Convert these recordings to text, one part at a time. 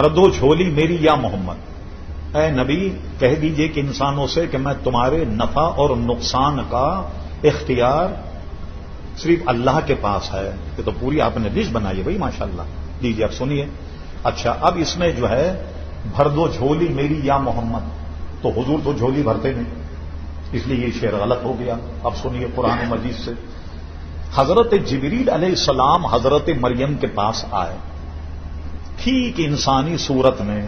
بھر دو جھولی میری یا محمد، اے نبی کہہ دیجئے کہ انسانوں سے کہ میں تمہارے نفع اور نقصان کا اختیار صرف اللہ کے پاس ہے. یہ تو پوری آپ نے لسٹ بنائی ہے بھائی ماشاءاللہ. لیجیے اب سنیے. اچھا اب اس میں جو ہے بھر دو جھولی میری یا محمد، تو حضور تو جھولی بھرتے نہیں، اس لیے یہ شعر غلط ہو گیا. اب سنیے قرآن مجید سے. حضرت جبریل علیہ السلام حضرت مریم کے پاس آئے، ٹھیک انسانی صورت میں.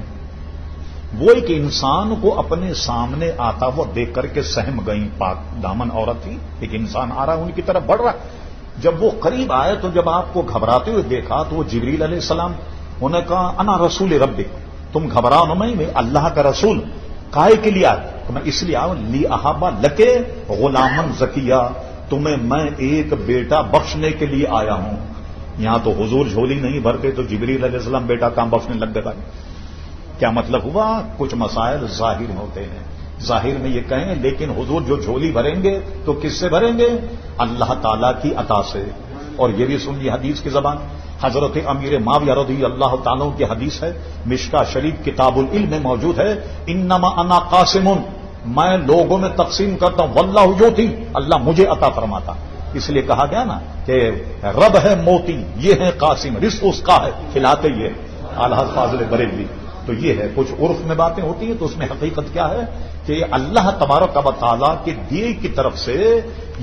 وہ ایک انسان کو اپنے سامنے آتا وہ دیکھ کر کے سہم گئیں. پاک دامن عورت تھی، ایک انسان آ رہا ان کی طرف بڑھ رہا. جب وہ قریب آئے تو جب آپ کو گھبراتے ہوئے دیکھا تو وہ جبریل علیہ السلام، انہوں نے کہا انا رسول ربک، تم گھبراؤ نہ، میں اللہ کا رسول. کائے کے لیے آئے؟ تو میں اس لیے آؤں لی احابا لکے غلامن زکیہ، تمہیں میں ایک بیٹا بخشنے کے لیے آیا ہوں. یہاں تو حضور جھولی نہیں بھرتے تو جبریل علیہ السلام بیٹا کام بخشنے لگ گئے. کیا مطلب ہوا؟ کچھ مسائل ظاہر ہوتے ہیں، ظاہر میں یہ کہیں لیکن حضور جو جھولی بھریں گے تو کس سے بھریں گے؟ اللہ تعالیٰ کی عطا سے. اور یہ بھی سنیے حدیث کی زبان. حضرت امیر معاویہ رضی اللہ تعالیٰ کی حدیث ہے، مشکا شریف کتاب العلم میں موجود ہے. انما انا قاسم، میں لوگوں میں تقسیم کرتا ہوں، واللہ یؤتی، اللہ مجھے عطا فرماتا. اس لیے کہا گیا نا کہ رب ہے موتی، یہ ہے قاسم، رزق اس کا ہے، کھلاتے یہ اعلی حضرت فاضل بریلوی. تو یہ ہے، کچھ عرف میں باتیں ہوتی ہیں تو اس میں حقیقت کیا ہے کہ اللہ تبارک و تعالیٰ کے دیے کی طرف سے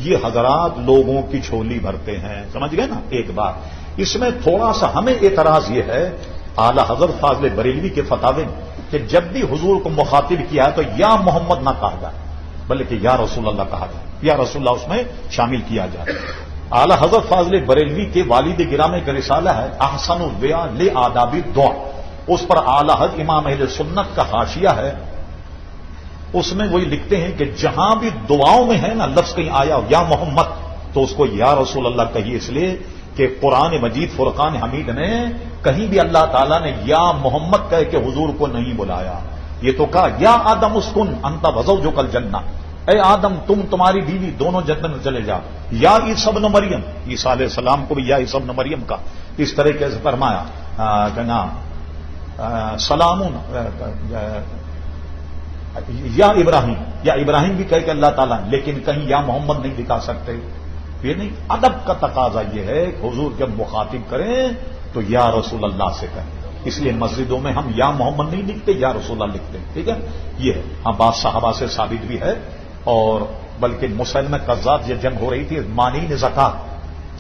یہ حضرات لوگوں کی جھولی بھرتے ہیں. سمجھ گئے نا ایک بات. اس میں تھوڑا سا ہمیں اعتراض یہ ہے اعلی حضرت فاضل بریلوی کے فتاوے کہ جب بھی حضور کو مخاطب کیا ہے تو یا محمد نہ کہا جائے بلکہ یا رسول اللہ کہا جائے، یا رسول اللہ اس میں شامل کیا جائے. اعلی حضرت فاضل بریلوی کے والد گرامی کا رسالہ ہے احسن البیان لآداب الدعاء، اس پر اعلی حضرت امام اہل سنت کا حاشیہ ہے. اس میں وہی لکھتے ہیں کہ جہاں بھی دعاؤں میں ہے نا لفظ کہیں آیا یا محمد تو اس کو یا رسول اللہ کہیے، اس لیے کہ قرآن مجید فرقان حمید نے کہیں بھی اللہ تعالیٰ نے یا محمد کہہ کے حضور کو نہیں بلایا. یہ تو کہا یا آدم اسکن انت وزوجک الجنہ، اے آدم تم تمہاری بیوی دونوں جنت میں چلے جاؤ. یا عیسی ابن مریم، عیسیٰ علیہ السلام کو بھی یا عیسی ابن مریم کا اس طریقے سے فرمایا کہ نا سلام یا ابراہیم، یا ابراہیم بھی کہہ کہ اللہ تعالیٰ، لیکن کہیں یا محمد نہیں دکھا سکتے. یہ نہیں، ادب کا تقاضا یہ ہے کہ حضور جب مخاطب کریں تو یا رسول اللہ سے کہیں. اس لیے مسجدوں میں ہم یا محمد نہیں لکھتے، یا رسول اللہ لکھتے ہیں. ٹھیک ہے، یہ ہے. ہاں بات صحابہ سے ثابت بھی ہے، اور بلکہ مسلمہ کذاب یہ جنگ ہو رہی تھی مانین زکات،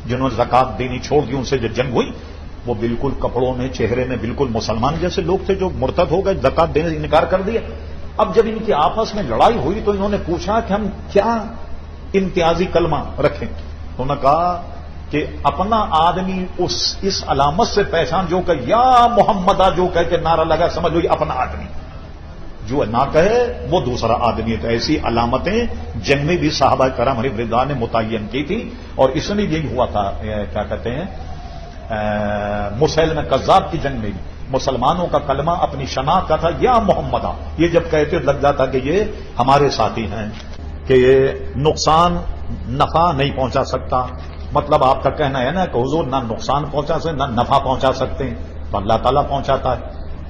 جنہوں نے زکات دینی چھوڑ دی، ان سے جو جنگ ہوئی وہ بالکل کپڑوں میں چہرے میں بالکل مسلمان جیسے لوگ تھے جو مرتد ہو گئے، زکات دینے سے انکار کر دیا. اب جب ان کی آپس میں لڑائی ہوئی تو انہوں نے پوچھا کہ ہم کیا امتیازی کلمہ رکھیں. انہوں نے کہا کہ اپنا آدمی اس علامت سے پہچان جو کہ یا محمدہ جو کہہ کے نعرہ لگا، سمجھ لو یہ اپنا آدمی، جو نہ کہے وہ دوسرا آدمی. تو ایسی علامتیں جنگ میں بھی صحابہ کرام رضوان نے متعین کی تھی. اور اس میں یہی ہوا تھا، کیا کہتے ہیں، مسلمہ کذاب کی جنگ میں بھی مسلمانوں کا کلمہ اپنی شناخت کا تھا یا محمدہ. یہ جب کہتے لگ جاتا کہ یہ ہمارے ساتھی ہیں، کہ یہ نقصان نفع نہیں پہنچا سکتا. مطلب آپ کا کہنا ہے نا کہ حضور نہ نقصان پہنچا سکتے نہ نفع پہنچا سکتے ہیں، تو اللہ تعالیٰ پہنچاتا ہے.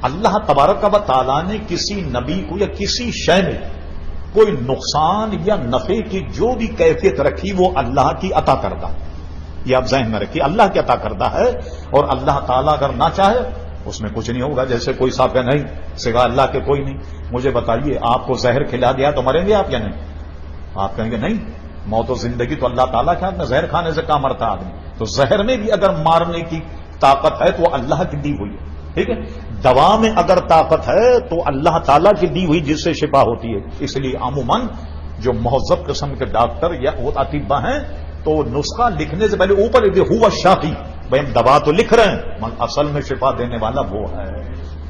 اللہ تبارک و تعالیٰ نے کسی نبی کو یا کسی شے میں کوئی نقصان یا نفع کی جو بھی کیفیت رکھی وہ اللہ کی عطا کردہ. یہ آپ ذہن میں رکھیے، اللہ کی عطا کردہ ہے. اور اللہ تعالیٰ اگر نہ چاہے اس میں کچھ نہیں ہوگا. جیسے کوئی صاحب ہے نہیں سوا اللہ کے کوئی نہیں. مجھے بتائیے آپ کو زہر کھلا دیا تو مریں گے آپ یا نہیں؟ آپ کہیں گے نہیں، موت و زندگی تو اللہ تعالیٰ کے ہاتھ میں، زہر کھانے سے کہاں مرتا آدمی. تو زہر میں بھی اگر مارنے کی طاقت ہے تو وہ اللہ کی دی ہوئی ہے. ٹھیک ہے، دوا میں اگر طاقت ہے تو اللہ تعالیٰ کی دی ہوئی جس سے شفا ہوتی ہے. اس لیے عموماً جو مہذب قسم کے ڈاکٹر یا وہ اطباء ہیں تو نسخہ لکھنے سے پہلے اوپر ہوا شافی، بھائی ہم دوا تو لکھ رہے ہیں مگر اصل میں شفا دینے والا وہ ہے.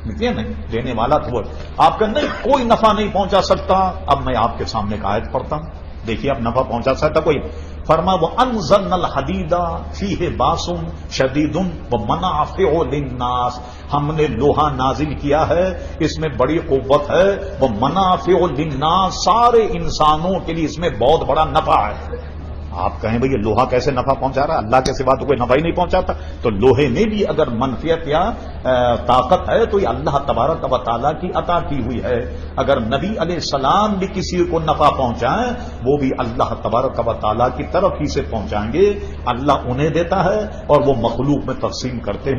نہیں دینے والا تو وہ. آپ کا نہیں کوئی نفع نہیں پہنچا سکتا. اب میں آپ کے سامنے ایک آیت پڑھتا ہوں، دیکھیے اب نفع پہنچا سکتا کوئی. فرما وہ انزلنا الحدید فیہ باس شدید ومنافع للناس، ہم نے لوہا نازل کیا ہے اس میں بڑی قوت ہے، ومنافع للناس، سارے انسانوں کے لیے اس میں بہت بڑا نفع ہے. آپ کہیں بھئی یہ لوہا کیسے نفع پہنچا رہا ہے؟ اللہ کے سوا تو کوئی نفع ہی نہیں پہنچاتا. تو لوہے میں بھی اگر منفیت یا طاقت ہے تو یہ اللہ تبارک و تعالیٰ کی عطا کی ہوئی ہے. اگر نبی علیہ السلام بھی کسی کو نفع پہنچائیں وہ بھی اللہ تبارک و تعالیٰ کی طرف ہی سے پہنچائیں گے. اللہ انہیں دیتا ہے اور وہ مخلوق میں تقسیم کرتے ہیں.